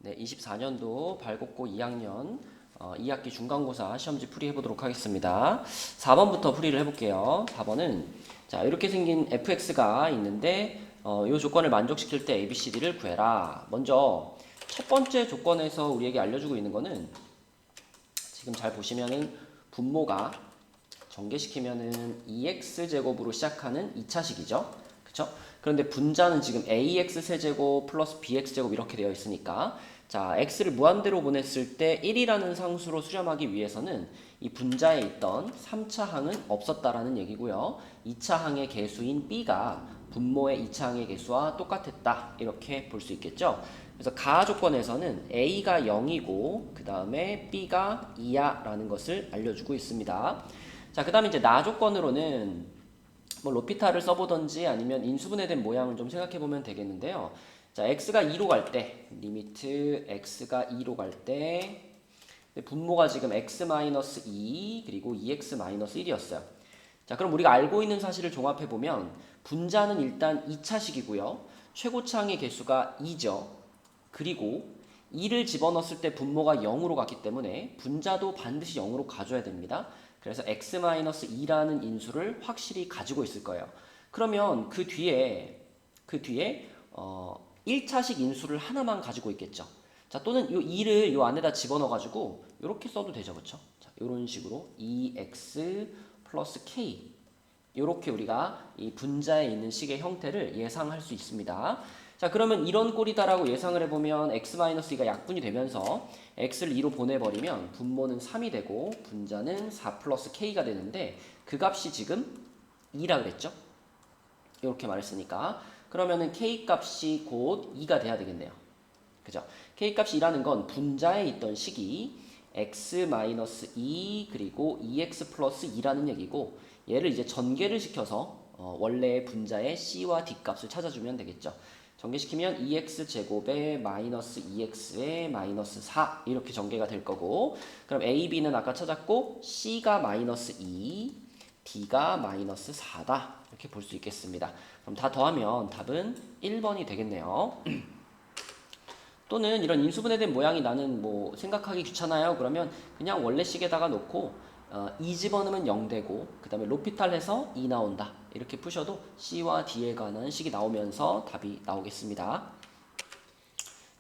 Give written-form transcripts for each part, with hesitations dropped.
네, 24년도 발곡고 2학년 2학기 중간고사 시험지 풀이해 보도록 하겠습니다. 4번부터 풀이를 해볼게요. 4번은 자 이렇게 생긴 fx가 있는데 이 조건을 만족시킬 때 ABCD를 구해라. 먼저 첫 번째 조건에서 우리에게 알려주고 있는 거는 지금 잘 보시면은 분모가 전개시키면은 2x제곱으로 시작하는 2차식이죠. 그쵸? 그런데 분자는 지금 ax 세제곱 플러스 bx제곱 이렇게 되어 있으니까 자 x를 무한대로 보냈을 때 1이라는 상수로 수렴하기 위해서는 이 분자에 있던 3차 항은 없었다라는 얘기고요. 2차 항의 개수인 b가 분모의 2차 항의 개수와 똑같았다 이렇게 볼 수 있겠죠. 그래서 가하 조건에서는 a가 0이고 그 다음에 b가 2야 라는 것을 알려주고 있습니다. 자, 그 다음에 이제 나 조건으로는 뭐 로피탈을 써보던지 아니면 인수분해된 모양을 좀 생각해보면 되겠는데요. 자, x가 2로 갈 때, 리미트 x가 2로 갈 때, 분모가 지금 x-2 그리고 2x-1이었어요. 자, 그럼 우리가 알고 있는 사실을 종합해보면 분자는 일단 2차식이고요. 최고차항의 개수가 2죠. 그리고 2를 집어넣었을 때 분모가 0으로 갔기 때문에 분자도 반드시 0으로 가줘야 됩니다. 그래서 x-2라는 인수를 확실히 가지고 있을 거예요. 그러면 그 뒤에 1차식 인수를 하나만 가지고 있겠죠. 자, 또는 이 2를 요 안에다 집어넣어 가지고 이렇게 써도 되죠. 그렇죠? 자, 이런 식으로 2x 플러스 k 이렇게 우리가 이 분자에 있는 식의 형태를 예상할 수 있습니다. 자, 그러면 이런 꼴이다라고 예상을 해보면 x-2가 약분이 되면서 x를 2로 보내버리면 분모는 3이 되고 분자는 4 플러스 k가 되는데 그 값이 지금 2라 그랬죠? 이렇게 말했으니까 그러면은 k 값이 곧 2가 돼야 되겠네요. 그죠? k 값이 2라는 건 분자에 있던 식이 x-2 그리고 2x 플러스 2라는 얘기고 얘를 이제 전개를 시켜서 원래의 분자의 c와 d 값을 찾아주면 되겠죠. 전개시키면 2x제곱에 마이너스 2x에 마이너스 4 이렇게 전개가 될 거고 그럼 a, b는 아까 찾았고 c가 마이너스 2 d가 마이너스 4다 이렇게 볼 수 있겠습니다. 그럼 다 더하면 답은 1번이 되겠네요. 또는 이런 인수분해된 모양이 나는 뭐 생각하기 귀찮아요. 그러면 그냥 원래 식에다가 놓고 2 집어넣으면 0 되고 그 다음에 로피탈 해서 2 나온다. 이렇게 푸셔도 C와 D에 관한 식이 나오면서 답이 나오겠습니다.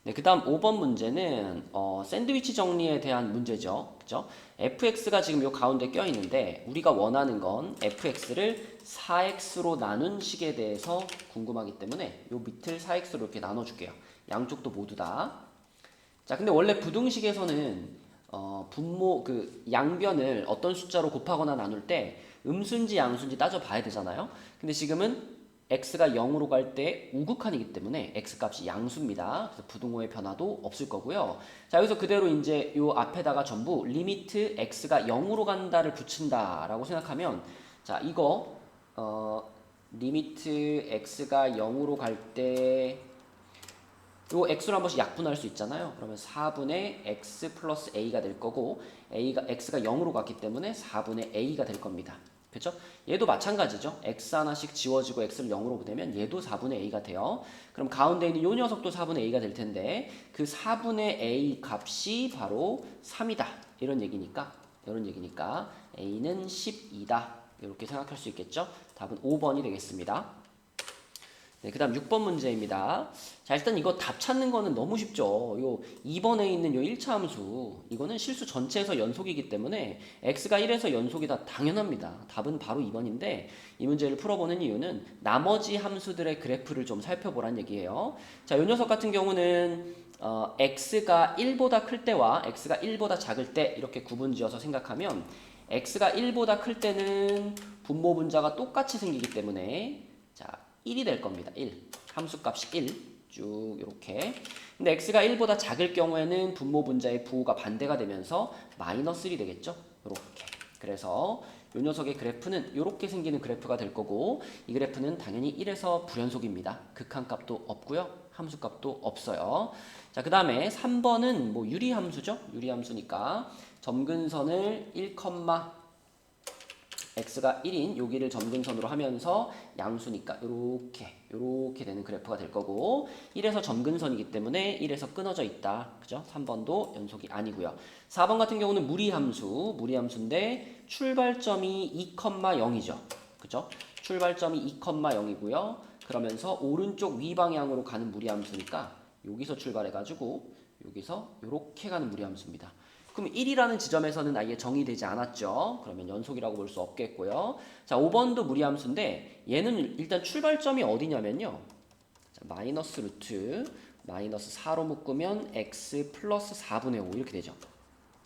네, 그 다음 5번 문제는 샌드위치 정리에 대한 문제죠. 그죠? fx가 지금 요 가운데 껴있는데 우리가 원하는 건 fx를 4x로 나눈 식에 대해서 궁금하기 때문에 요 밑을 4x로 이렇게 나눠줄게요. 양쪽도 모두 다. 자, 근데 원래 부등식에서는 분모 그 양변을 어떤 숫자로 곱하거나 나눌 때 음수인지 양수인지 따져봐야 되잖아요. 근데 지금은 x가 0으로 갈 때 우극한이기 때문에 x 값이 양수입니다. 그래서 부등호의 변화도 없을 거고요. 자, 여기서 그대로 이제 요 앞에다가 전부 리미트 x가 0으로 간다를 붙인다라고 생각하면 자, 이거 리미트 x가 0으로 갈 때 요 x로 한 번씩 약분할 수 있잖아요. 그러면 4분의 x 플러스 a가 될 거고 x가 0으로 갔기 때문에 4분의 a가 될 겁니다. 그렇죠? 얘도 마찬가지죠. x 하나씩 지워지고 x를 0으로 보내면 얘도 4분의 a가 돼요. 그럼 가운데 있는 요 녀석도 4분의 a가 될 텐데 그 4분의 a 값이 바로 3이다. 이런 얘기니까 a는 12다. 이렇게 생각할 수 있겠죠? 답은 5번이 되겠습니다. 네, 그 다음 6번 문제입니다. 자, 일단 이거 답 찾는 거는 너무 쉽죠. 요 2번에 있는 요 1차 함수, 이거는 실수 전체에서 연속이기 때문에 x가 1에서 연속이다 당연합니다. 답은 바로 2번인데 이 문제를 풀어보는 이유는 나머지 함수들의 그래프를 좀 살펴보란 얘기예요. 자, 요 녀석 같은 경우는 x가 1보다 클 때와 x가 1보다 작을 때 이렇게 구분지어서 생각하면 x가 1보다 클 때는 분모 분자가 똑같이 생기기 때문에 자 1이 될 겁니다. 1. 함수값이 1. 쭉 이렇게. 근데 x가 1보다 작을 경우에는 분모 분자의 부호가 반대가 되면서 마이너스 1이 되겠죠. 이렇게. 그래서 이 녀석의 그래프는 이렇게 생기는 그래프가 될 거고 이 그래프는 당연히 1에서 불연속입니다. 극한값도 없고요. 함수값도 없어요. 자, 그 다음에 3번은 뭐 유리함수죠. 유리함수니까 점근선을 1, x가 1인 여기를 점근선으로 하면서 양수니까 이렇게 되는 그래프가 될 거고 1에서 점근선이기 때문에 1에서 끊어져 있다. 그죠? 3번도 연속이 아니고요. 4번 같은 경우는 무리함수인데 출발점이 2,0이죠. 그죠? 출발점이 2,0이고요. 그러면서 오른쪽 위 방향으로 가는 무리함수니까 여기서 출발해가지고 여기서 이렇게 가는 무리함수입니다. 그럼 1이라는 지점에서는 아예 정의되지 않았죠. 그러면 연속이라고 볼 수 없겠고요. 자, 5번도 무리함수인데 얘는 일단 출발점이 어디냐면요. 자, 마이너스 루트 마이너스 4로 묶으면 x 플러스 4분의 5 이렇게 되죠.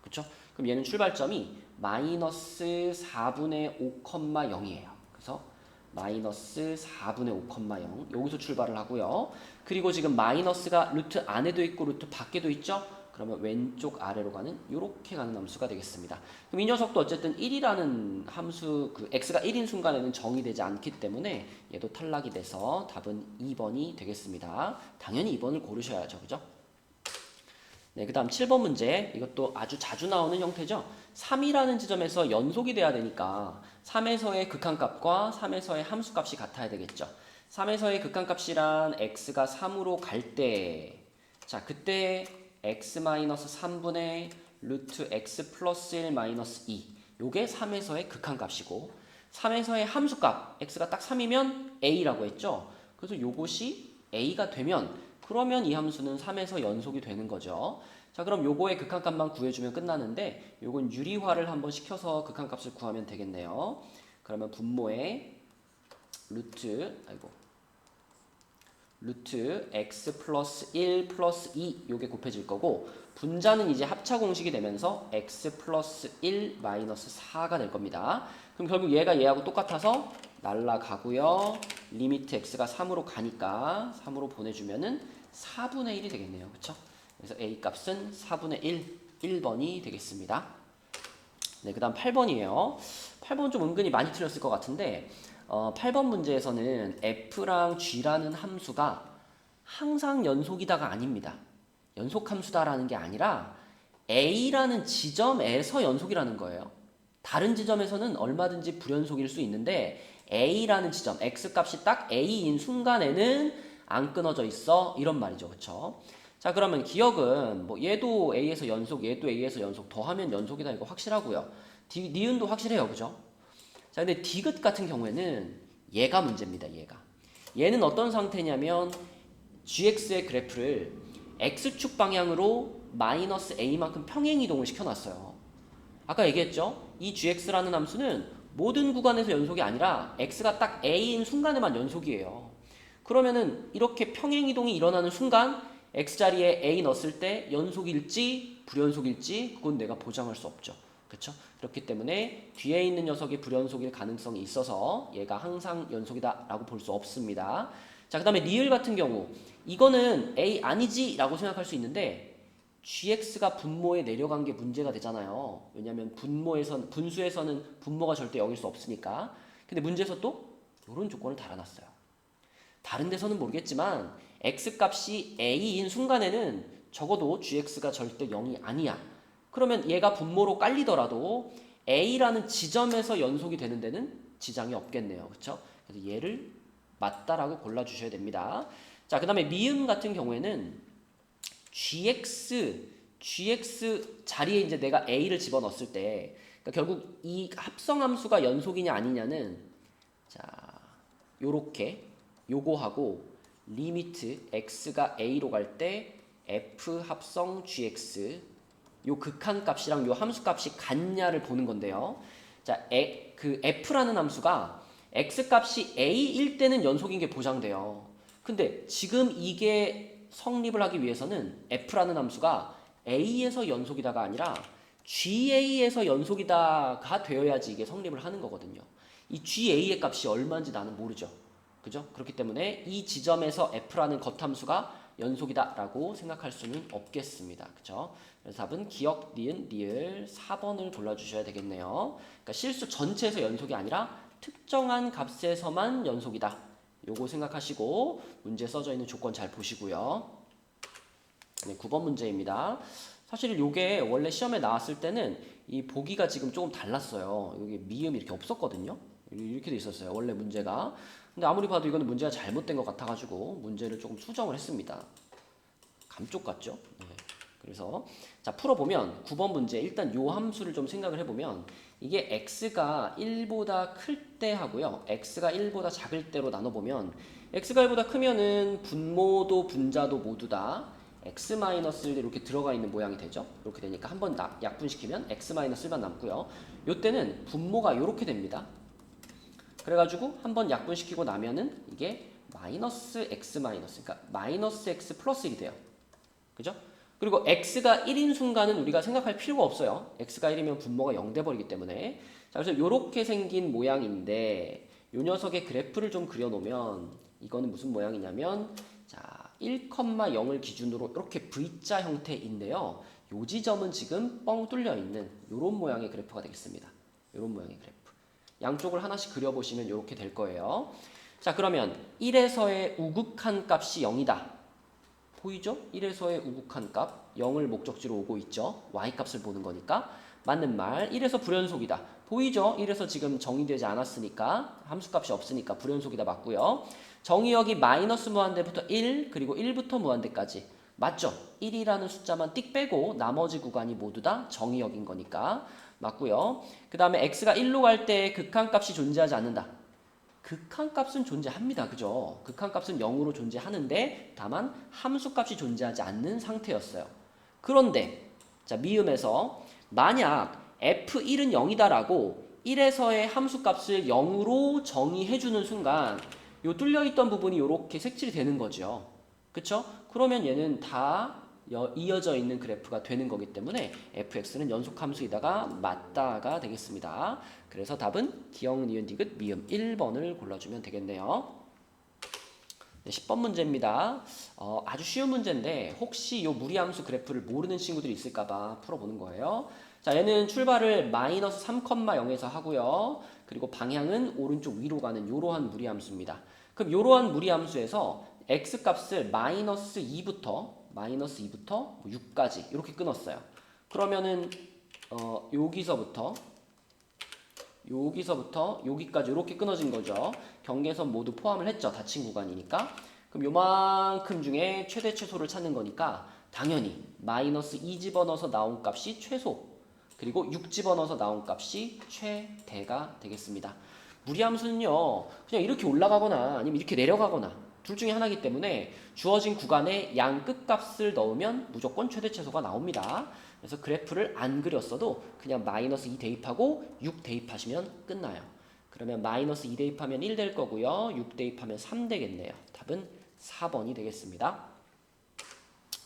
그렇죠? 그럼 얘는 출발점이 마이너스 4분의 5,0이에요. 그래서 마이너스 4분의 5,0 여기서 출발을 하고요. 그리고 지금 마이너스가 루트 안에도 있고 루트 밖에도 있죠. 그러면 왼쪽 아래로 가는 이렇게 가는 함수가 되겠습니다. 그럼 이 녀석도 어쨌든 1이라는 함수 그 x가 1인 순간에는 정의되지 않기 때문에 얘도 탈락이 돼서 답은 2번이 되겠습니다. 당연히 2번을 고르셔야죠. 그죠? 네, 그 다음 7번 문제. 이것도 아주 자주 나오는 형태죠. 3이라는 지점에서 연속이 돼야 되니까 3에서의 극한값과 3에서의 함수값이 같아야 되겠죠. 3에서의 극한값이란 x가 3으로 갈 때, 자, 그때 x-3분의 루트 x 플러스 1 마이너스 2 요게 3에서의 극한값이고 3에서의 함수값 x가 딱 3이면 a라고 했죠. 그래서 요것이 a가 되면 그러면 이 함수는 3에서 연속이 되는 거죠. 자, 그럼 요거의 극한값만 구해주면 끝나는데 요건 유리화를 한번 시켜서 극한값을 구하면 되겠네요. 그러면 분모에 루트 x 플러스 1 플러스 2 요게 곱해질 거고 분자는 이제 합차 공식이 되면서 x 플러스 1 마이너스 4가 될 겁니다. 그럼 결국 얘가 얘하고 똑같아서 날라가고요. 리미트 x가 3으로 가니까 3으로 보내주면은 4분의 1이 되겠네요. 그쵸? 그래서 a 값은 4분의 1번이 되겠습니다. 네, 그 다음 8번이에요. 8번 좀 은근히 많이 틀렸을 것 같은데 8번 문제에서는 f랑 g라는 함수가 항상 연속이다가 아닙니다. 연속함수다라는 게 아니라 a라는 지점에서 연속이라는 거예요. 다른 지점에서는 얼마든지 불연속일 수 있는데 a라는 지점, x값이 딱 a인 순간에는 안 끊어져 있어 이런 말이죠. 그쵸? 자, 그러면 기억은 뭐 얘도 a에서 연속, 얘도 a에서 연속 더하면 연속이다 이거 확실하고요. 니은도 확실해요. 그죠? 자, 근데 디귿 같은 경우에는 얘가 문제입니다. 얘는 어떤 상태냐면 gx의 그래프를 x축 방향으로 마이너스 a만큼 평행 이동을 시켜놨어요. 아까 얘기했죠? 이 gx라는 함수는 모든 구간에서 연속이 아니라 x가 딱 a인 순간에만 연속이에요. 그러면은 이렇게 평행 이동이 일어나는 순간 x자리에 a 넣었을 때 연속일지 불연속일지 그건 내가 보장할 수 없죠. 그렇죠? 그렇기 때문에 뒤에 있는 녀석이 불연속일 가능성이 있어서 얘가 항상 연속이다 라고 볼 수 없습니다. 자, 그 다음에 리을 같은 경우 이거는 a 아니지 라고 생각할 수 있는데 gx가 분모에 내려간 게 문제가 되잖아요. 왜냐하면 분수에서는 분모가 절대 여길 수 없으니까. 근데 문제에서 또 이런 조건을 달아놨어요. 다른 데서는 모르겠지만 x값이 a인 순간에는 적어도 gx가 절대 0이 아니야. 그러면 얘가 분모로 깔리더라도 a라는 지점에서 연속이 되는 데는 지장이 없겠네요. 그렇죠? 그래서 얘를 맞다라고 골라주셔야 됩니다. 자, 그 다음에 미음 같은 경우에는 gx 자리에 이제 내가 a를 집어넣었을 때 그러니까 결국 이 합성함수가 연속이냐 아니냐는 자, 요거하고 리미트 x가 a로 갈 때 f 합성 gx 요 극한값이랑 요 함수값이 같냐를 보는 건데요. 자, 그 f라는 함수가 x값이 a일 때는 연속인 게 보장돼요. 근데 지금 이게 성립을 하기 위해서는 f라는 함수가 a에서 연속이다가 아니라 ga에서 연속이다가 되어야지 이게 성립을 하는 거거든요. 이 ga의 값이 얼마인지 나는 모르죠. 그죠? 그렇기 때문에 이 지점에서 f라는 겉함수가 연속이다라고 생각할 수는 없겠습니다. 그죠? 그래서 답은 기억, 니은, 리을 4번을 골라주셔야 되겠네요. 그러니까 실수 전체에서 연속이 아니라 특정한 값에서만 연속이다. 요거 생각하시고 문제 써져 있는 조건 잘 보시고요. 네, 9번 문제입니다. 사실 요게 원래 시험에 나왔을 때는 이 보기가 지금 조금 달랐어요. 여기 미음이 이렇게 없었거든요. 이렇게 돼 있었어요. 원래 문제가. 근데 아무리 봐도 이거는 문제가 잘못된 것 같아가지고 문제를 조금 수정을 했습니다. 감쪽 같죠? 네. 그래서 자 풀어보면 9번 문제 일단 요 함수를 좀 생각을 해보면 이게 x가 1보다 클 때 하고요. x가 1보다 작을 때로 나눠보면 x가 1보다 크면은 분모도 분자도 모두 다 x-1 이렇게 들어가 있는 모양이 되죠. 이렇게 되니까 한번 약분시키면 x-1만 남고요. 요때는 분모가 이렇게 됩니다. 그래가지고 한번 약분시키고 나면은 이게 마이너스 x 마이너스 그러니까 마이너스 x 플러스 1이 돼요. 그죠? 그리고 x가 1인 순간은 우리가 생각할 필요가 없어요. x가 1이면 분모가 0 돼버리기 때문에. 자, 그래서 이렇게 생긴 모양인데 이 녀석의 그래프를 좀 그려놓으면 이거는 무슨 모양이냐면 자 1,0을 기준으로 이렇게 V자 형태인데요. 요 지점은 지금 뻥 뚫려 있는 이런 모양의 그래프가 되겠습니다. 이런 모양의 그래프. 양쪽을 하나씩 그려보시면 이렇게 될 거예요. 자 그러면 1에서의 우극한 값이 0이다. 보이죠? 1에서의 우극한 값 0을 목적지로 오고 있죠. y값을 보는 거니까 맞는 말. 1에서 불연속이다. 보이죠? 1에서 지금 정의되지 않았으니까 함수값이 없으니까 불연속이다 맞고요. 정의역이 마이너스 무한대부터 1 그리고 1부터 무한대까지 맞죠? 1이라는 숫자만 띡 빼고 나머지 구간이 모두 다 정의역인 거니까 맞고요. 그 다음에 x가 1로 갈 때 극한값이 존재하지 않는다. 극한값은 존재합니다. 그죠? 극한값은 0으로 존재하는데 다만 함수값이 존재하지 않는 상태였어요. 그런데 자 미음에서 만약 f1은 0이다라고 1에서의 함수값을 0으로 정의해주는 순간 요 뚫려있던 부분이 이렇게 색칠이 되는 거죠. 그쵸? 그러면 얘는 다 이어져 있는 그래프가 되는 거기 때문에 fx는 연속함수이다가 맞다가 되겠습니다. 그래서 답은 기역, 니은, 디귿, 미음 1번을 골라주면 되겠네요. 네, 10번 문제입니다. 아주 쉬운 문제인데 혹시 이 무리함수 그래프를 모르는 친구들이 있을까봐 풀어보는 거예요. 자, 얘는 출발을 마이너스 3,0에서 하고요. 그리고 방향은 오른쪽 위로 가는 이러한 무리함수입니다. 그럼 이러한 무리함수에서 x값을 마이너스 2부터 6까지 이렇게 끊었어요. 그러면은 여기서부터 여기까지 이렇게 끊어진 거죠. 경계선 모두 포함을 했죠. 닫힌 구간이니까. 그럼 요만큼 중에 최대 최소를 찾는 거니까 당연히 마이너스 2 집어넣어서 나온 값이 최소 그리고 6 집어넣어서 나온 값이 최대가 되겠습니다. 무리함수는요. 그냥 이렇게 올라가거나 아니면 이렇게 내려가거나 둘 중에 하나이기 때문에 주어진 구간에 양 끝값을 넣으면 무조건 최대 최소가 나옵니다. 그래서 그래프를 안 그렸어도 그냥 마이너스 2 대입하고 6 대입하시면 끝나요. 그러면 마이너스 2 대입하면 1 될 거고요. 6 대입하면 3 되겠네요. 답은 4번이 되겠습니다.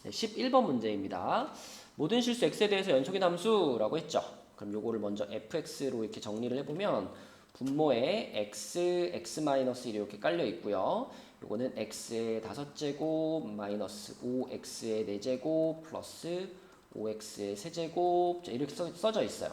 네, 11번 문제입니다. 모든 실수 x에 대해서 연속인 함수라고 했죠. 그럼 요거를 먼저 fx로 이렇게 정리를 해보면 분모에 x, x-1 이렇게 깔려 있고요. 요거는 x의 5제곱 마이너스 5x의 4제곱 플러스 5x의 3제곱 이렇게 써져 있어요.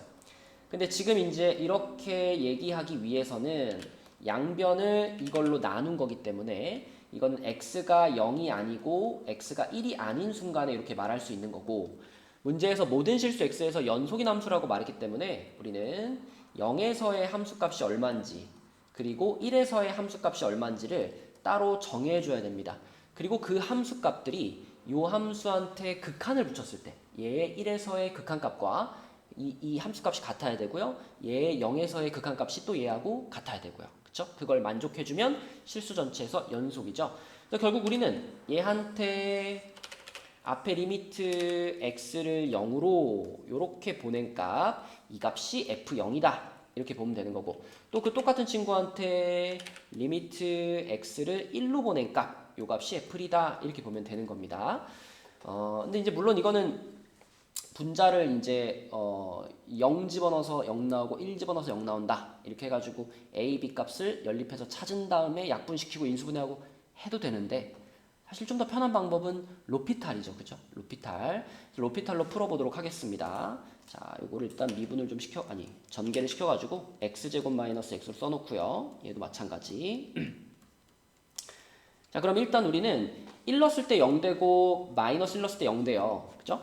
근데 지금 이제 이렇게 얘기하기 위해서는 양변을 이걸로 나눈 거기 때문에 이거는 x가 0이 아니고 x가 1이 아닌 순간에 이렇게 말할 수 있는 거고 문제에서 모든 실수 x에서 연속인 함수라고 말했기 때문에 우리는 0에서의 함수값이 얼마인지 그리고 1에서의 함수값이 얼마인지를 따로 정해줘야 됩니다. 그리고 그 함수값들이 이 함수한테 극한을 붙였을 때 얘의 1에서의 극한값과 이 함수값이 같아야 되고요. 얘의 0에서의 극한값이 또 얘하고 같아야 되고요. 그쵸? 그걸 만족해주면 실수 전체에서 연속이죠. 그래서 결국 우리는 얘한테 앞에 리미트 x를 0으로 이렇게 보낸 값, 이 값이 f0이다. 이렇게 보면 되는 거고 또 그 똑같은 친구한테 리미트 x를 1로 보낸 값, 요 값이 f이다. 이렇게 보면 되는 겁니다. 근데 이제 물론 이거는 분자를 이제 0 집어넣어서 0 나오고 1 집어넣어서 0 나온다. 이렇게 해가지고 a, b 값을 연립해서 찾은 다음에 약분시키고 인수분해하고 해도 되는데 사실 좀 더 편한 방법은 로피탈이죠. 그죠? 로피탈로 풀어보도록 하겠습니다. 자, 요거를 일단 미분을 좀 전개를 시켜가지고 x제곱 마이너스 x로 써놓고요. 얘도 마찬가지. 자, 그럼 일단 우리는 1 넣었을 때 0 되고 마이너스 1 넣었을 때 0 돼요. 그죠?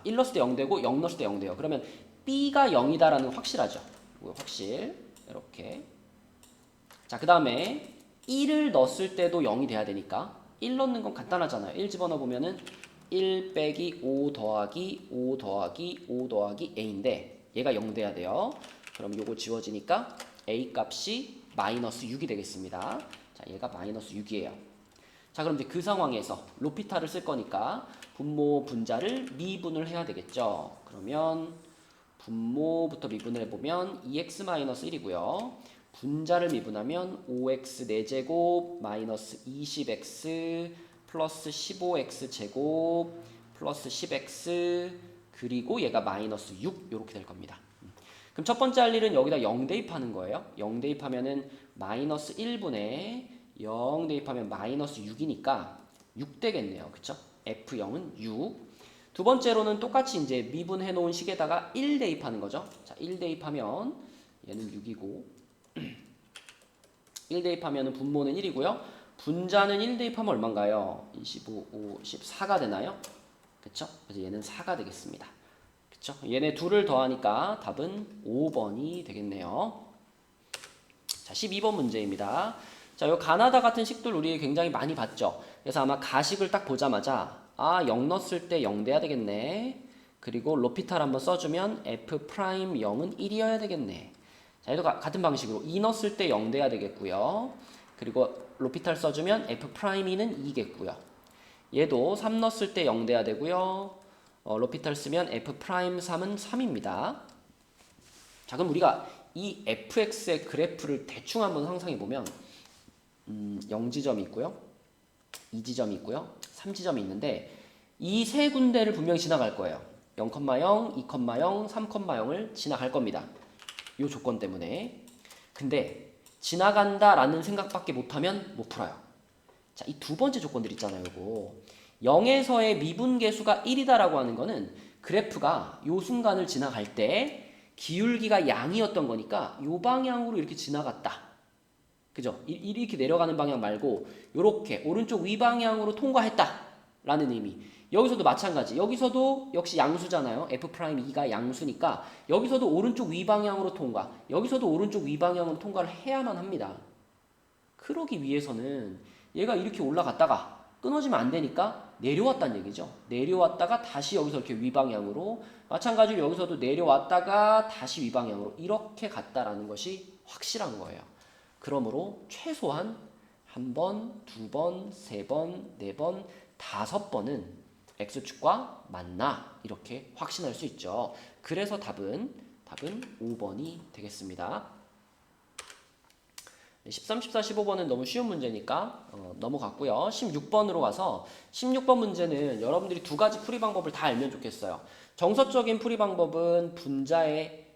1 넣었을 때 0 되고 0 넣었을 때 0 돼요. 그러면 b가 0이다라는 확실하죠. 확실. 이렇게. 자, 그 다음에 1을 넣었을 때도 0이 돼야 되니까 1 넣는 건 간단하잖아요. 1 집어넣어 보면은 1 빼기 5 더하기 5 더하기 5 더하기 a인데 얘가 0 돼야 돼요. 그럼 요거 지워지니까 a 값이 마이너스 6이 되겠습니다. 자, 얘가 마이너스 6이에요. 자, 그럼 이제 그 상황에서 로피탈을 쓸 거니까 분모 분자를 미분을 해야 되겠죠. 그러면 분모부터 미분을 해보면 2x-1이고요. 분자를 미분하면 5x 4제곱 마이너스 20x 플러스 15x 제곱 플러스 10x 그리고 얘가 마이너스 6 이렇게 될 겁니다. 그럼 첫 번째 할 일은 여기다 0 대입하는 거예요. 0 대입하면은 마이너스 1분에 0 대입하면 마이너스 6이니까 6 되겠네요. 그쵸? F0은 6. 두 번째로는 똑같이 이제 미분해 놓은 식에다가 1 대입하는 거죠. 자, 1 대입하면 얘는 6이고 1 대입하면 분모는 1이고요. 분자는 1 대입하면 얼마인가요? 25, 5, 14가 되나요? 그쵸? 그래서 얘는 4가 되겠습니다. 그쵸? 얘네 둘을 더하니까 답은 5번이 되겠네요. 자, 12번 문제입니다. 자, 요 가나다 같은 식들 우리 굉장히 많이 봤죠? 그래서 아마 가식을 딱 보자마자 0 넣었을 때 0 돼야 되겠네. 그리고 로피탈 한번 써주면 F'0은 1이어야 되겠네. 자, 얘도 같은 방식으로 2 넣었을 때 0 돼야 되겠고요. 그리고 로피탈 써주면 F'2는 2겠고요. 얘도 3 넣었을 때 0 돼야 되고요. 로피탈 쓰면 F'3은 3입니다. 자, 그럼 우리가 이 fx의 그래프를 대충 한번 상상해보면 0지점이 있고요. 2지점이 있고요. 3지점이 있는데 이 세 군데를 분명히 지나갈 거예요. 0,0, 2,0, 3,0을 지나갈 겁니다. 이 조건 때문에. 근데 지나간다라는 생각밖에 못하면 못 풀어요. 자, 이 두 번째 조건들 있잖아요. 이거 0에서의 미분계수가 1이다라고 하는 거는 그래프가 이 순간을 지나갈 때 기울기가 양이었던 거니까 이 방향으로 이렇게 지나갔다. 그죠? 이렇게 내려가는 방향 말고 이렇게 오른쪽 위 방향으로 통과했다 라는 의미. 여기서도 마찬가지. 여기서도 역시 양수잖아요. F'2가 양수니까 여기서도 오른쪽 위 방향으로 통과, 여기서도 오른쪽 위 방향으로 통과를 해야만 합니다. 그러기 위해서는 얘가 이렇게 올라갔다가 끊어지면 안 되니까 내려왔다는 얘기죠. 내려왔다가 다시 여기서 이렇게 위방향으로, 마찬가지로 여기서도 내려왔다가 다시 위방향으로 이렇게 갔다라는 것이 확실한 거예요. 그러므로 최소한 한 번, 두 번, 세 번, 네 번, 5번은 X축과 맞나 이렇게 확신할 수 있죠. 그래서 답은 5번이 되겠습니다. 13, 14, 15번은 너무 쉬운 문제니까 넘어갔고요. 16번으로 가서 16번 문제는 여러분들이 두 가지 풀이 방법을 다 알면 좋겠어요. 정서적인 풀이 방법은 분자의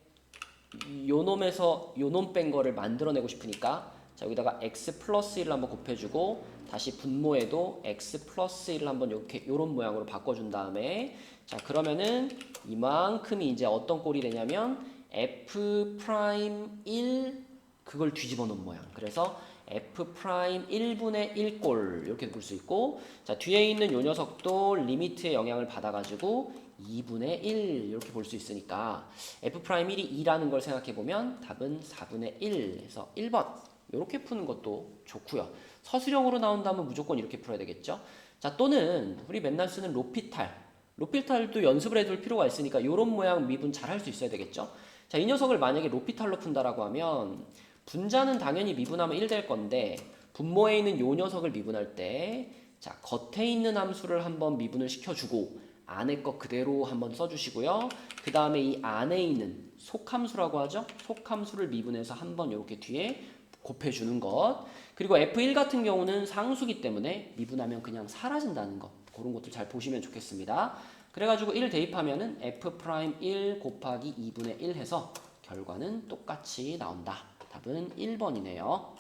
요놈에서 요놈 뺀 거를 만들어내고 싶으니까 자, 여기다가 x 플러스 1을 한번 곱해주고 다시 분모에도 x 플러스 1을 한번 이렇게 요런 모양으로 바꿔준 다음에 자, 그러면은 이만큼이 이제 어떤 꼴이 되냐면 f 프라임 1 그걸 뒤집어 놓은 모양. 그래서 f 프라임 1분의 1꼴 이렇게 볼 수 있고, 자, 뒤에 있는 요 녀석도 리미트의 영향을 받아가지고 2분의 1 이렇게 볼 수 있으니까 f 프라임 1이 2라는 걸 생각해 보면 답은 4분의 1에서 1번 이렇게 푸는 것도 좋고요. 서술형으로 나온다면 무조건 이렇게 풀어야 되겠죠. 자, 또는 우리 맨날 쓰는 로피탈도 연습을 해둘 필요가 있으니까 이런 모양 미분 잘 할 수 있어야 되겠죠. 자, 이 녀석을 만약에 로피탈로 푼다라고 하면 분자는 당연히 미분하면 1 될 건데 분모에 있는 요 녀석을 미분할 때 자, 겉에 있는 함수를 한번 미분을 시켜주고 안에 거 그대로 한번 써주시고요. 그 다음에 이 안에 있는 속함수라고 하죠. 속함수를 미분해서 한번 이렇게 뒤에 곱해주는 것. 그리고 F1 같은 경우는 상수기 때문에 미분하면 그냥 사라진다는 것. 그런 것들 잘 보시면 좋겠습니다. 그래가지고 1 대입하면은 F'1 곱하기 2분의 1 해서 결과는 똑같이 나온다. 답은 1번이네요.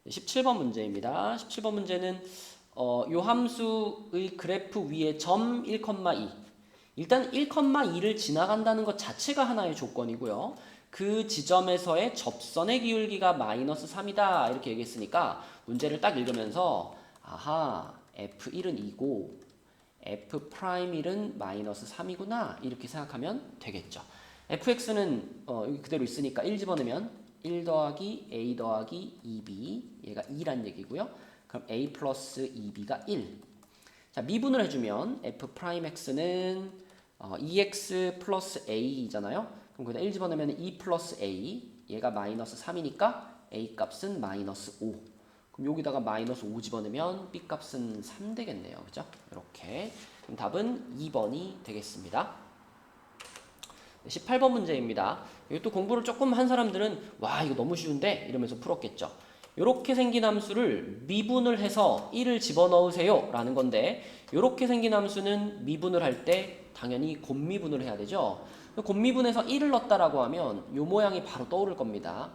17번 문제입니다. 17번 문제는 요 함수의 그래프 위에 점 1,2 일단 1,2를 지나간다는 것 자체가 하나의 조건이고요. 그 지점에서의 접선의 기울기가 마이너스 3이다 이렇게 얘기했으니까 문제를 딱 읽으면서 아하 F1은 2고 F'1은 마이너스 3이구나 이렇게 생각하면 되겠죠. fx는 여기 그대로 있으니까 1 집어넣으면 1 더하기 a 더하기 2b 얘가 2란 얘기고요. 그럼 a 플러스 2b가 1. 자, 미분을 해주면 f'x는 2x 플러스 a잖아요. 그럼 거기다 1 집어넣으면 2 플러스 a 얘가 마이너스 3이니까 a 값은 마이너스 5. 그럼 여기다가 마이너스 5 집어넣으면 b 값은 3 되겠네요. 그죠? 이렇게. 그럼 답은 2번이 되겠습니다. 18번 문제입니다. 이것도 공부를 조금 한 사람들은 와 이거 너무 쉬운데 이러면서 풀었겠죠. 이렇게 생긴 함수를 미분을 해서 1을 집어넣으세요 라는 건데 이렇게 생긴 함수는 미분을 할 때 당연히 곱미분을 해야 되죠. 곱미분해서 1을 넣었다라고 하면 이 모양이 바로 떠오를 겁니다.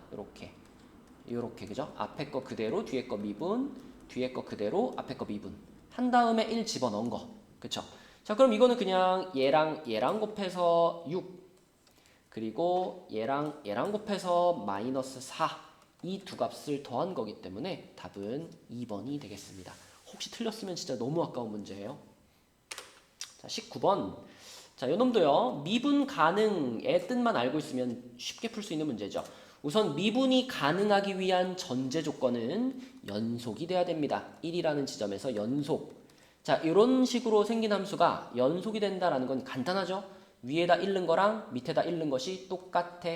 이렇게 그죠? 앞에 거 그대로 뒤에 거 미분, 뒤에 거 그대로 앞에 거 미분 한 다음에 1 집어넣은 거 그쵸? 자 그럼 이거는 그냥 얘랑 곱해서 6 그리고 얘랑 곱해서 마이너스 4 이 두 값을 더한 거기 때문에 답은 2번이 되겠습니다. 혹시 틀렸으면 진짜 너무 아까운 문제예요. 자 19번 자 요놈도요 미분 가능의 뜻만 알고 있으면 쉽게 풀 수 있는 문제죠. 우선 미분이 가능하기 위한 전제 조건은 연속이 돼야 됩니다. 1이라는 지점에서 연속. 자 이런 식으로 생긴 함수가 연속이 된다라는 건 간단하죠. 위에다 읽는 거랑 밑에다 읽는 것이 똑같아.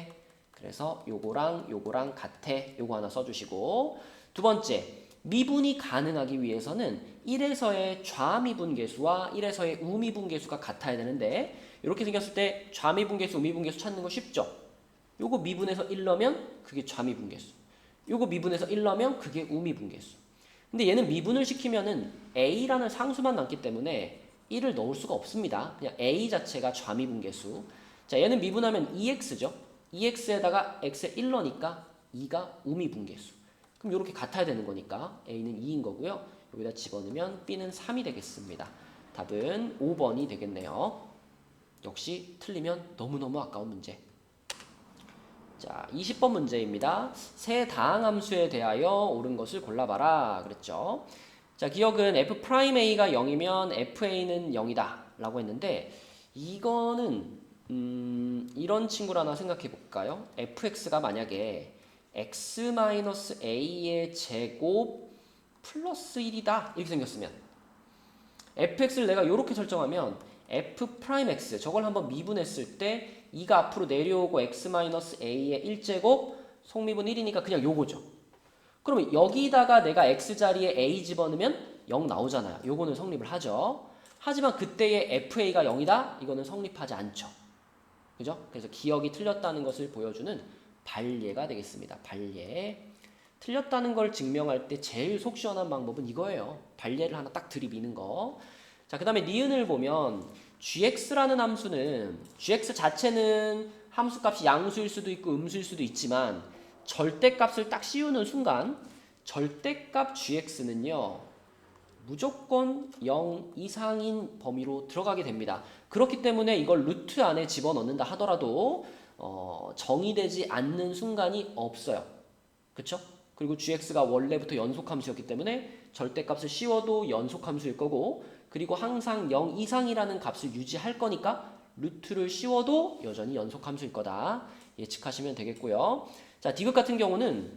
그래서 요거랑 같아. 요거 하나 써주시고 두 번째 미분이 가능하기 위해서는 1에서의 좌미분계수와 1에서의 우미분계수가 같아야 되는데 이렇게 생겼을 때 좌미분계수, 우미분계수 찾는 거 쉽죠? 요거 미분해서 1 넣으면 그게 좌미분계수 요거 미분해서 1 넣으면 그게 우미분계수 근데 얘는 미분을 시키면은 a라는 상수만 남기 때문에 1을 넣을 수가 없습니다. 그냥 a 자체가 좌미분계수. 자, 얘는 미분하면 2x죠. 2x에다가 x에 1 넣으니까 2가 우미분계수. 그럼 이렇게 같아야 되는 거니까 a는 2인 거고요. 여기다 집어넣으면 b는 3이 되겠습니다. 답은 5번이 되겠네요. 역시 틀리면 너무너무 아까운 문제. 자, 20번 문제입니다. 세 다항함수에 대하여 옳은 것을 골라봐라 그랬죠. 자, 기억은 f'a가 0이면 fa는 0이다 라고 했는데 이거는 이런 친구를 하나 생각해 볼까요? fx가 만약에 x-a의 제곱 플러스 1이다 이렇게 생겼으면 fx를 내가 이렇게 설정하면 f'x 저걸 한번 미분했을 때 2가 앞으로 내려오고 x-a의 1제곱 속미분 1이니까 그냥 요거죠. 그러면 여기다가 내가 x자리에 a 집어넣으면 0 나오잖아요. 요거는 성립을 하죠. 하지만 그때의 fa가 0이다? 이거는 성립하지 않죠. 그죠? 그래서 기억이 틀렸다는 것을 보여주는 발예가 되겠습니다. 발예. 틀렸다는 걸 증명할 때 제일 속 시원한 방법은 이거예요. 발예를 하나 딱 들이미는 거. 자, 그 다음에 니은을 보면 gx라는 함수는 gx 자체는 함수값이 양수일 수도 있고 음수일 수도 있지만 절대값을 딱 씌우는 순간 절대값 gx는요 무조건 0 이상인 범위로 들어가게 됩니다. 그렇기 때문에 이걸 루트 안에 집어넣는다 하더라도 정의되지 않는 순간이 없어요. 그쵸? 그리고 gx가 원래부터 연속함수였기 때문에 절대값을 씌워도 연속함수일 거고 그리고 항상 0 이상이라는 값을 유지할 거니까 루트를 씌워도 여전히 연속함수일 거다. 예측하시면 되겠고요. 자, 디귿 같은 경우는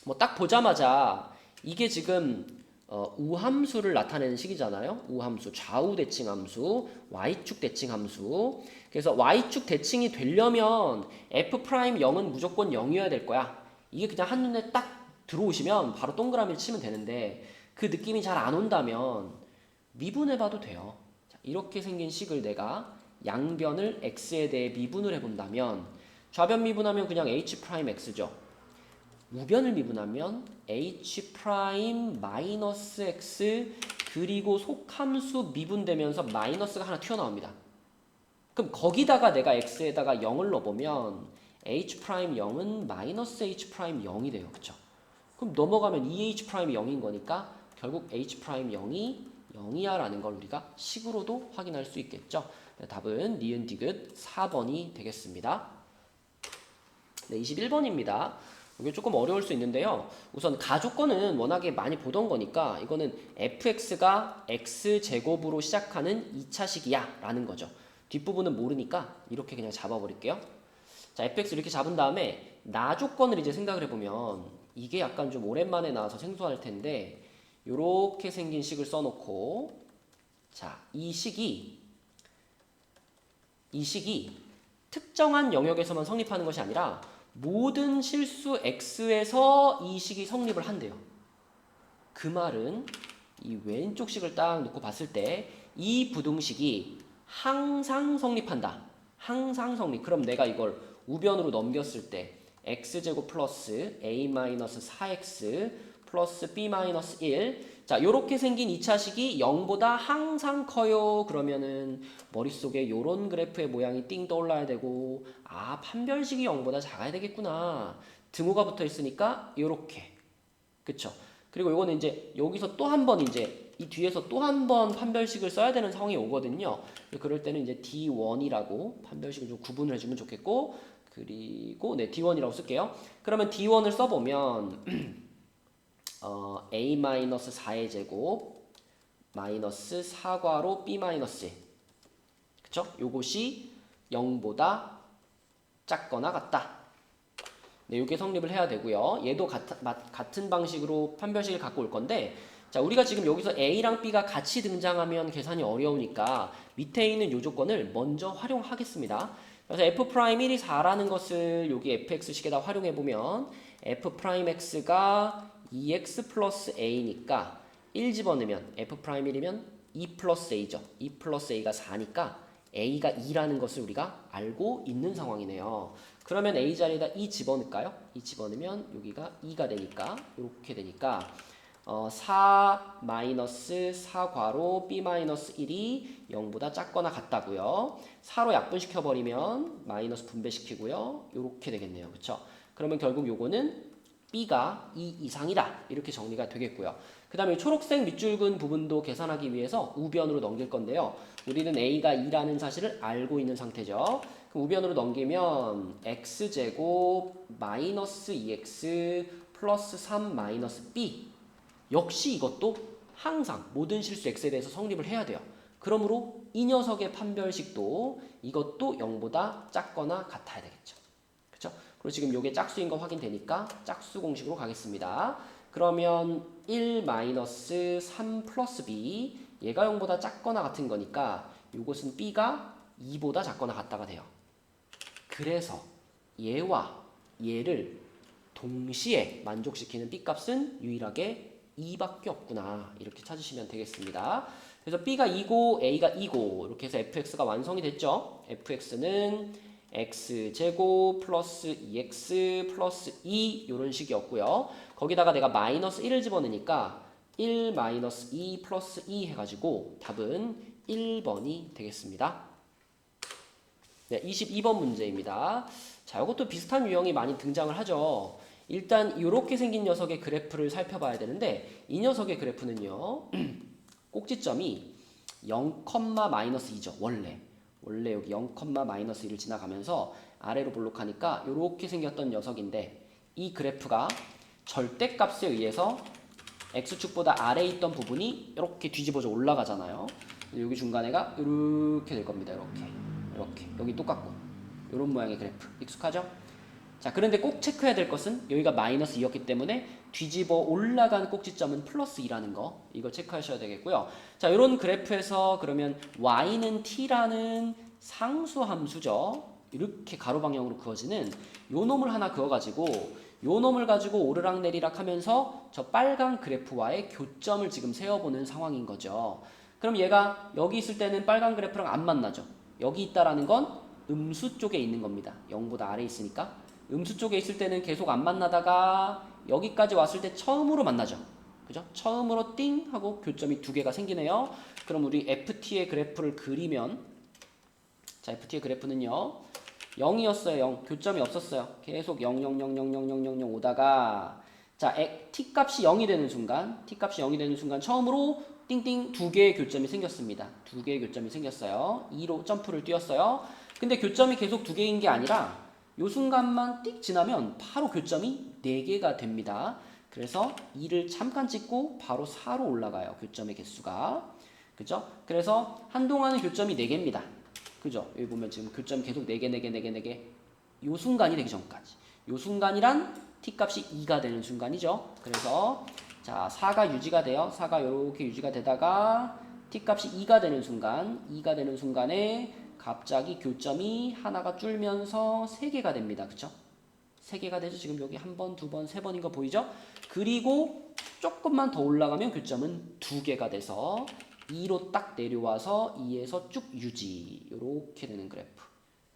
뭐 딱 보자마자 이게 지금 우함수를 나타내는 식이잖아요. 우함수, 좌우 대칭함수, y축 대칭함수. 그래서 y축 대칭이 되려면 f'0은 무조건 0이어야 될 거야. 이게 그냥 한눈에 딱 들어오시면 바로 동그라미를 치면 되는데 그 느낌이 잘 안 온다면 미분해봐도 돼요. 자, 이렇게 생긴 식을 내가 양변을 x에 대해 미분을 해본다면 좌변 미분하면 그냥 h'x죠. 우변을 미분하면 h' 마이너스 x 그리고 속함수 미분되면서 마이너스가 하나 튀어나옵니다. 그럼 거기다가 내가 x에다가 0을 넣어보면 h'0은 마이너스 h'0이 돼요. 그쵸? 그럼 넘어가면 2h'이 0인 거니까 결국 h'0이 0이야 라는 걸 우리가 식으로도 확인할 수 있겠죠. 네, 답은 니은 디귿 4번이 되겠습니다. 네, 21번입니다. 이게 조금 어려울 수 있는데요. 우선 가조건은 워낙에 많이 보던 거니까 이거는 fx가 x제곱으로 시작하는 2차식이야 라는 거죠. 뒷부분은 모르니까 이렇게 그냥 잡아버릴게요. 자, fx 이렇게 잡은 다음에 나 조건을 이제 생각을 해보면 이게 약간 좀 오랜만에 나와서 생소할 텐데 요렇게 생긴 식을 써놓고 자, 이 식이 특정한 영역에서만 성립하는 것이 아니라 모든 실수 x에서 이 식이 성립을 한대요. 그 말은 이 왼쪽 식을 딱 놓고 봤을 때 이 부등식이 항상 성립한다. 항상 성립. 그럼 내가 이걸 우변으로 넘겼을 때 x제곱 플러스 a-4x 플러스 b-1 자, 요렇게 생긴 2차식이 0보다 항상 커요. 그러면은 머릿속에 요런 그래프의 모양이 띵 떠올라야 되고 아, 판별식이 0보다 작아야 되겠구나. 등호가 붙어 있으니까 요렇게. 그쵸? 그리고 요거는 이제 여기서 또 한 번 이제 이 뒤에서 또 한 번 판별식을 써야 되는 상황이 오거든요. 그럴 때는 이제 D1이라고 판별식을 좀 구분을 해주면 좋겠고 그리고 네 D1이라고 쓸게요. 그러면 D1을 써보면 A-4의 제곱 마이너스 4괄호 B-1 그쵸? 요것이 0보다 작거나 같다. 네, 이게 성립을 해야 되고요. 얘도 같은 방식으로 판별식을 갖고 올 건데 자, 우리가 지금 여기서 A랑 B가 같이 등장하면 계산이 어려우니까 밑에 있는 요 조건을 먼저 활용하겠습니다. 그래서 F'1이 4라는 것을 여기 fx식에다 활용해보면 F'X가 2x 플러스 a니까 1 집어넣으면 F'1이면 2 플러스 a죠. 2 플러스 a가 4니까 a가 2라는 것을 우리가 알고 있는 상황이네요. 그러면 a 자리에다 2 집어넣을까요? 2 집어넣으면 여기가 2가 되니까 이렇게 되니까 4 마이너스 4 괄호 b 마이너스 1이 0보다 작거나 같다고요. 4로 약분시켜버리면 마이너스 분배시키고요. 이렇게 되겠네요. 그쵸? 그러면 결국 요거는 b가 2 이상이다. 이렇게 정리가 되겠고요. 그 다음에 초록색 밑줄근 부분도 계산하기 위해서 우변으로 넘길 건데요. 우리는 a가 2라는 사실을 알고 있는 상태죠. 그럼 우변으로 넘기면 x제곱 마이너스 2x 플러스 3 마이너스 b 역시 이것도 항상 모든 실수 x에 대해서 성립을 해야 돼요. 그러므로 이 녀석의 판별식도 이것도 0보다 작거나 같아야 되겠죠. 그렇죠? 그리고 지금 이게 짝수인 거 확인되니까 짝수 공식으로 가겠습니다. 그러면 1-3 플러스 b 얘가 0보다 작거나 같은 거니까 이것은 b가 2보다 작거나 같다가 돼요. 그래서 얘와 얘를 동시에 만족시키는 b값은 유일하게 2밖에 없구나. 이렇게 찾으시면 되겠습니다. 그래서 b가 2고 a가 2고 이렇게 해서 fx가 완성이 됐죠. fx는 x제곱 플러스 2x 플러스 2 이런 식이었고요. 거기다가 내가 마이너스 1을 집어넣으니까 1 마이너스 2 플러스 2 해가지고 답은 1번이 되겠습니다. 네, 22번 문제입니다. 자, 이것도 비슷한 유형이 많이 등장을 하죠. 일단 이렇게 생긴 녀석의 그래프를 살펴봐야 되는데 이 녀석의 그래프는요. 꼭지점이 0, 마이너스 2죠. 원래 여기 0, 마이너스 2를 지나가면서 아래로 볼록하니까 이렇게 생겼던 녀석인데 이 그래프가 절대값에 의해서 x축보다 아래에 있던 부분이 이렇게 뒤집어져 올라가잖아요. 여기 중간에가 이렇게 될 겁니다. 이렇게 여기 똑같고 이런 모양의 그래프 익숙하죠? 자, 그런데 꼭 체크해야 될 것은 여기가 마이너스 2였기 때문에 뒤집어 올라간 꼭지점은 플러스 2라는 거 이걸 체크하셔야 되겠고요. 자, 이런 그래프에서 그러면 y는 t라는 상수함수죠. 이렇게 가로 방향으로 그어지는 요 놈을 하나 그어가지고 요 놈을 가지고 오르락 내리락 하면서 저 빨간 그래프와의 교점을 지금 세워보는 상황인 거죠. 그럼 얘가 여기 있을 때는 빨간 그래프랑 안 만나죠. 여기 있다라는 건 음수 쪽에 있는 겁니다. 0보다 아래에 있으니까. 음수 쪽에 있을 때는 계속 안 만나다가 여기까지 왔을 때 처음으로 만나죠. 그죠? 처음으로 띵 하고 교점이 두 개가 생기네요. 그럼 우리 FT의 그래프를 그리면 자, FT의 그래프는요. 0이었어요. 0. 교점이 없었어요. 계속 0, 0, 0, 0, 0, 0, 0, 0 오다가 자, T값이 0이 되는 순간 처음으로 띵띵 두 개의 교점이 생겼습니다. 두 개의 교점이 생겼어요. 2로 점프를 뛰었어요. 근데 교점이 계속 두 개인 게 아니라 요 순간만 띡 지나면 바로 교점이 4개가 됩니다. 그래서 2를 잠깐 찍고 바로 4로 올라가요. 교점의 개수가. 그죠? 그래서 한동안은 교점이 4개입니다. 그죠? 여기 보면 지금 교점이 계속 4개. 요 순간이 되기 전까지. 요 순간이란 t값이 2가 되는 순간이죠. 그래서 자 4가 유지가 돼요. 4가 이렇게 유지가 되다가 t값이 2가 되는 순간에 갑자기 교점이 하나가 줄면서 3개가 됩니다. 그쵸? 3개가 되죠. 지금 여기 한 번, 두 번, 세 번인 거 보이죠? 그리고 조금만 더 올라가면 교점은 2개가 돼서 2로 딱 내려와서 2에서 쭉 유지. 요렇게 되는 그래프.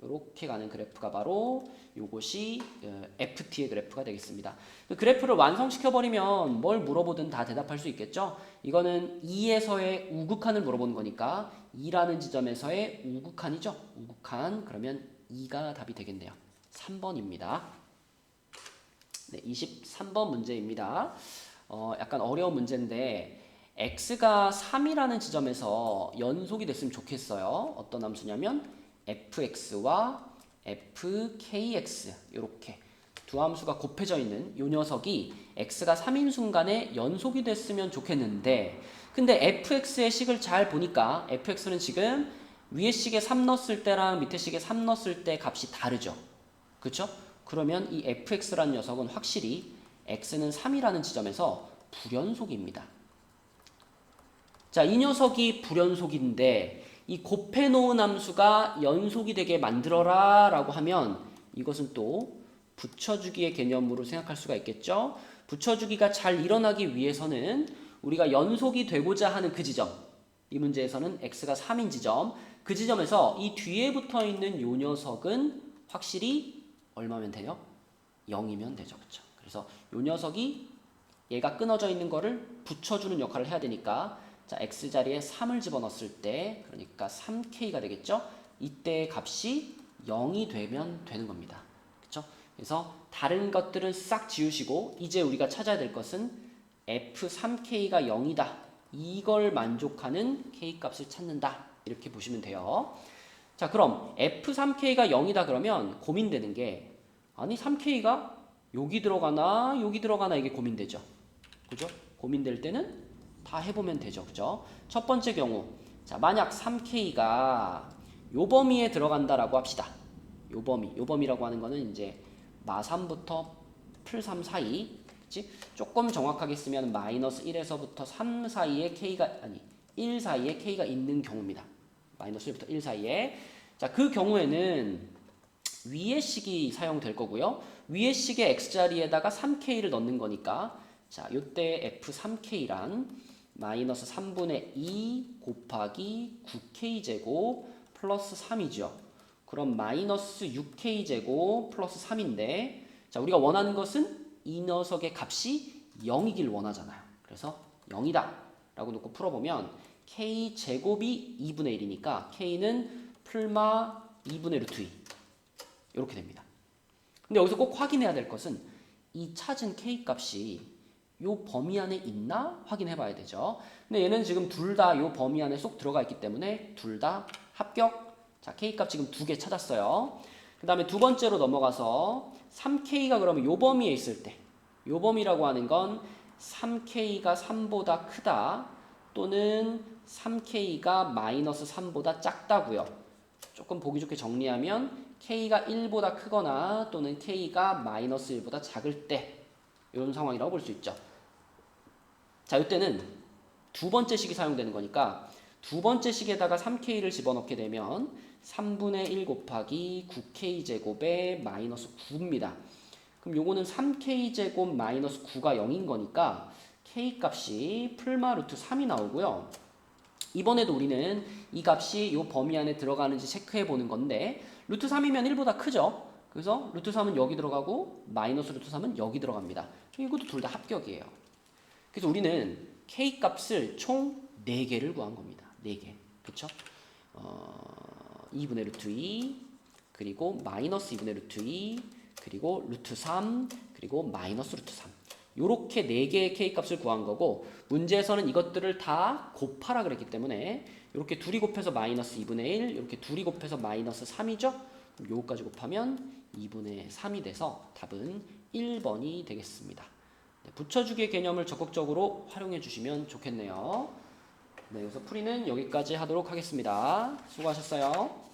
요렇게 가는 그래프가 바로 요것이 FT의 그래프가 되겠습니다. 그래프를 완성시켜버리면 뭘 물어보든 다 대답할 수 있겠죠? 이거는 2에서의 우극한을 물어보는 거니까 2라는 지점에서의 우극한이죠? 우극한. 그러면 2가 답이 되겠네요. 3번입니다. 네, 23번 문제입니다. 약간 어려운 문제인데 x가 3이라는 지점에서 연속이 됐으면 좋겠어요. 어떤 함수냐면 fx와 fkx 이렇게 두 함수가 곱해져 있는 요 녀석이 x가 3인 순간에 연속이 됐으면 좋겠는데 근데 fx의 식을 잘 보니까 fx는 지금 위에 식에 3 넣었을 때랑 밑에 식에 3 넣었을 때 값이 다르죠. 그렇죠? 그러면 이 fx라는 녀석은 확실히 x는 3이라는 지점에서 불연속입니다. 자, 이 녀석이 불연속인데 이 곱해놓은 함수가 연속이 되게 만들어라 라고 하면 이것은 또 붙여주기의 개념으로 생각할 수가 있겠죠. 붙여주기가 잘 일어나기 위해서는 우리가 연속이 되고자 하는 그 지점, 이 문제에서는 x가 3인 지점, 그 지점에서 이 뒤에 붙어있는 요 녀석은 확실히 얼마면 돼요? 0이면 되죠. 그렇죠? 그래서 요 녀석이 얘가 끊어져 있는 거를 붙여주는 역할을 해야 되니까 자, x 자리에 3을 집어넣었을 때 그러니까 3k가 되겠죠? 이때 값이 0이 되면 되는 겁니다. 그렇죠? 그래서 다른 것들은 싹 지우시고 이제 우리가 찾아야 될 것은 f3k가 0이다. 이걸 만족하는 k값을 찾는다. 이렇게 보시면 돼요. 자, 그럼 f3k가 0이다 그러면 고민되는 게 아니 3k가 여기 들어가나 여기 들어가나 이게 고민되죠. 그죠? 고민될 때는 다 해보면 되죠. 그죠? 첫 번째 경우 자 만약 3k가 요 범위에 들어간다라고 합시다. 요 범위라고 하는 거는 이제 마3부터 풀3 사이 그치? 조금 정확하게 쓰면 마이너스 1에서부터 3 사이에 k가 아니 1 사이에 k가 있는 경우입니다. 마이너스 1부터 1 사이에 자 그 경우에는 위의 식이 사용될 거고요. 위의 식의 x자리에다가 3k를 넣는 거니까 자 요때 f3k란 마이너스 3분의 2 곱하기 9k제곱 플러스 3이죠. 그럼 마이너스 6k제곱 플러스 3인데 자 우리가 원하는 것은 이 녀석의 값이 0이길 원하잖아요. 그래서 0이다 라고 놓고 풀어보면 k제곱이 2분의 1이니까 k는 풀마 2분의 루트 2 이렇게 됩니다. 근데 여기서 꼭 확인해야 될 것은 이 찾은 k값이 요 범위 안에 있나 확인해 봐야 되죠. 근데 얘는 지금 둘 다 요 범위 안에 쏙 들어가 있기 때문에 둘 다 합격. 자, k값 지금 2개 찾았어요. 그 다음에 두 번째로 넘어가서 3k가 그러면 요 범위에 있을 때 요 범위라고 하는 건 3k가 3보다 크다 또는 3k가 마이너스 3보다 작다고요. 조금 보기 좋게 정리하면 k가 1보다 크거나 또는 k가 마이너스 1보다 작을 때 이런 상황이라고 볼 수 있죠. 자, 이때는 두 번째 식이 사용되는 거니까 두 번째 식에다가 3k를 집어넣게 되면 3분의 1 곱하기 9k제곱에 마이너스 9입니다. 그럼 요거는 3k제곱 마이너스 9가 0인 거니까 k값이 풀마 루트 3이 나오고요. 이번에도 우리는 이 값이 요 범위 안에 들어가는지 체크해 보는 건데 루트 3이면 1보다 크죠. 그래서 루트 3은 여기 들어가고 마이너스 루트 3은 여기 들어갑니다. 이것도 둘 다 합격이에요. 그래서 우리는 k값을 총 4개를 구한 겁니다. 4개. 그쵸? 2분의 루트 2 그리고 마이너스 2분의 루트 2 그리고 루트 3 그리고 마이너스 루트 3 요렇게 4개의 k값을 구한 거고 문제에서는 이것들을 다 곱하라 그랬기 때문에 이렇게 둘이 곱해서 마이너스 2분의 1 이렇게 둘이 곱해서 마이너스 3이죠? 요거까지 곱하면 2분의 3이 돼서 답은 1번이 되겠습니다. 네, 붙여주기의 개념을 적극적으로 활용해 주시면 좋겠네요. 네, 그래서 풀이는 여기까지 하도록 하겠습니다. 수고하셨어요.